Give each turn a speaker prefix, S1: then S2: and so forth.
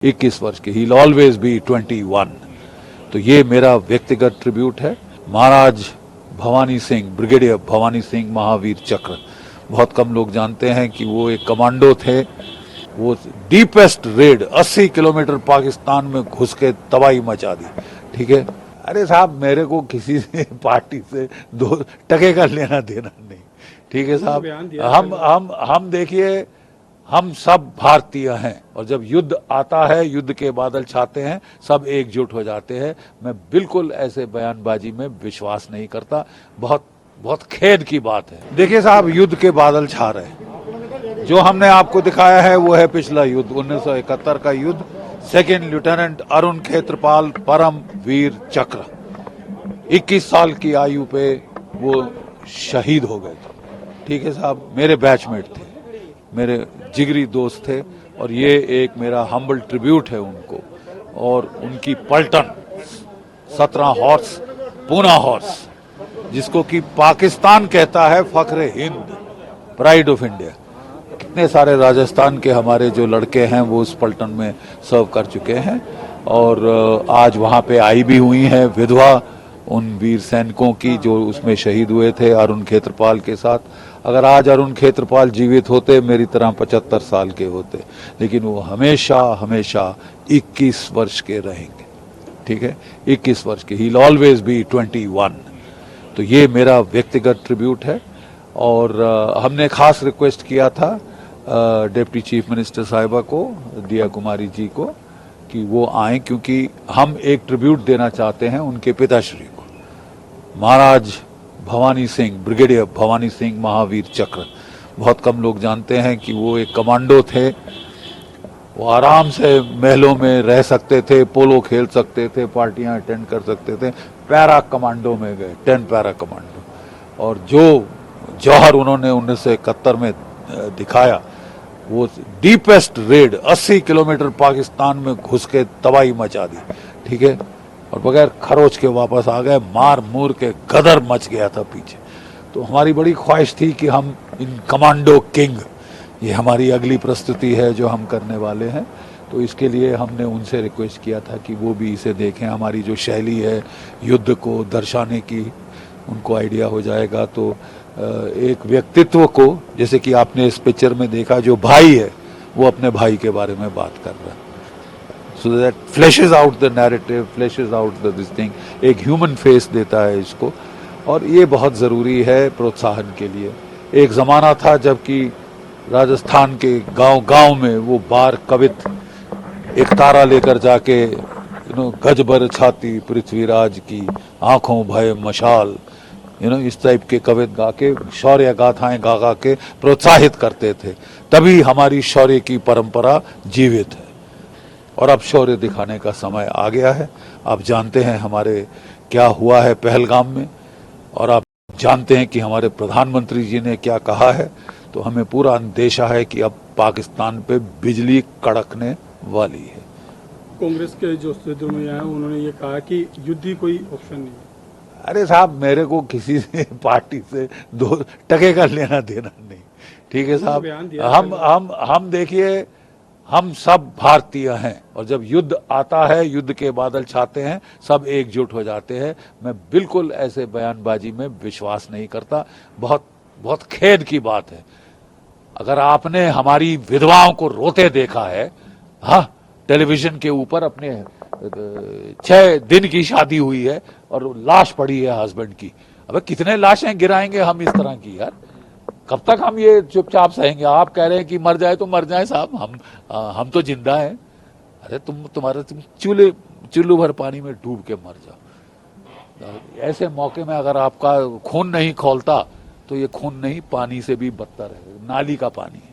S1: 21 वर्ष के, he will always be 21। तो ये मेरा व्यक्तिगत ट्रिब्यूट है। महाराज भवानी सिंह, ब्रिगेडियर भवानी सिंह महावीर चक्र, बहुत कम लोग जानते हैं कि वो एक कमांडो थे। वो डीपेस्ट रेड 80 किलोमीटर पाकिस्तान में घुस के तबाही मचा दी। ठीक है, अरे साहब मेरे को किसी से पार्टी से 2 टके का लेना देना नहीं। ठीक है साहब, हम देखिए, हम सब भारतीय हैं और जब युद्ध आता है, युद्ध के बादल छाते हैं, सब एकजुट हो जाते हैं। मैं बिल्कुल ऐसे बयानबाजी में विश्वास नहीं करता। बहुत खेद की बात है। देखिए साहब, युद्ध के बादल छा रहे हैं। जो हमने आपको दिखाया है वो है पिछला युद्ध, 1971 का युद्ध। सेकेंड लेफ्टिनेंट अरुण खेत्रपाल परम वीर चक्र 21 साल की आयु पे वो शहीद हो गए थे। ठीक है साहब, मेरे बैचमेट थे, मेरे जिगरी दोस्त थे, और ये एक मेरा हम्बल ट्रिब्यूट है उनको। और उनकी पलटन 17 हॉर्स, पूना हॉर्स, जिसको कि पाकिस्तान कहता है फख्र हिंद, प्राइड ऑफ इंडिया। कितने सारे राजस्थान के हमारे जो लड़के हैं वो उस पलटन में सर्व कर चुके हैं, और आज वहां पे आई भी हुई है विधवा उन वीर सैनिकों की जो उसमें शहीद हुए थे अरुण खेत्रपाल के साथ। अगर आज अरुण खेत्रपाल जीवित होते, मेरी तरह 75 साल के होते, लेकिन वो हमेशा हमेशा 21 वर्ष के रहेंगे। ठीक है, 21 वर्ष के, ही विल ऑलवेज बी 21। तो ये मेरा व्यक्तिगत ट्रिब्यूट है। और हमने खास रिक्वेस्ट किया था डिप्टी चीफ मिनिस्टर साहिबा को, दिया कुमारी जी को, कि वो आए, क्योंकि हम एक ट्रिब्यूट देना चाहते हैं उनके पिताश्री को, महाराज भवानी सिंह, ब्रिगेडियर भवानी सिंह महावीर चक्र। बहुत कम लोग जानते हैं कि वो एक कमांडो थे। वो आराम से महलों में रह सकते थे, पोलो खेल सकते थे, पार्टियां अटेंड कर सकते थे। पैरा कमांडो में गए, 10 पैरा कमांडो। और जो जौहर उन्होंने 1971 में दिखाया, वो डीपेस्ट रेड 80 किलोमीटर पाकिस्तान में घुस के तबाही मचा दी। ठीक है, और बगैर खरोच के वापस आ गए, मार मूर के गदर मच गया था पीछे। तो हमारी बड़ी ख्वाहिश थी कि हम इन कमांडो किंग, ये हमारी अगली प्रस्तुति है जो हम करने वाले हैं, तो इसके लिए हमने उनसे रिक्वेस्ट किया था कि वो भी इसे देखें। हमारी जो शैली है युद्ध को दर्शाने की, उनको आइडिया हो जाएगा। तो एक व्यक्तित्व को, जैसे कि आपने इस पिक्चर में देखा, जो भाई है वो अपने भाई के बारे में बात कर रहा है, so that fleshes out the narrative, fleshes out this thing, एक ह्यूमन फेस देता है इसको, और ये बहुत ज़रूरी है प्रोत्साहन के लिए। एक ज़माना था जबकि राजस्थान के गांव-गांव में वो बार कवित एक तारा लेकर जाके गज भर छाती पृथ्वीराज की, आंखों भय मशाल, इस टाइप के कवित गा के, शौर्य गाथाएं गा गा के प्रोत्साहित करते थे। तभी हमारी शौर्य की परंपरा जीवित है। और अब शौर्य दिखाने का समय आ गया है। आप जानते हैं हमारे क्या हुआ है पहलगाम में, और आप जानते हैं कि हमारे प्रधानमंत्री जी ने क्या कहा है। तो हमें पूरा अंदेशा है कि अब पाकिस्तान पे बिजली कड़कने वाली है।
S2: कांग्रेस के जो सदस्यों में आए, उन्होंने ये कहा कि युद्ध ही कोई ऑप्शन नहीं है।
S1: अरे साहब, मेरे को किसी से पार्टी से 2 टके का लेना देना नहीं। ठीक है साहब, हम देखिए, हम सब भारतीय हैं और जब युद्ध आता है, युद्ध के बादल छाते हैं, सब एकजुट हो जाते हैं। मैं बिल्कुल ऐसे बयानबाजी में विश्वास नहीं करता। बहुत खेद की बात है। अगर आपने हमारी विधवाओं को रोते देखा है, हाँ, टेलीविजन के ऊपर, अपने 6 दिन की शादी हुई है और लाश पड़ी है हस्बैंड की, अबे कितने लाशें गिराएंगे हम इस तरह की यार? कब तक हम ये चुपचाप सहेंगे? आप कह रहे हैं कि मर जाए तो मर जाए साहब, हम तो जिंदा हैं। अरे तुम चुल्लू भर पानी में डूब के मर जाओ। ऐसे मौके में अगर आपका खून नहीं खौलता तो ये खून नहीं, पानी से भी बदतर है, नाली का पानी है।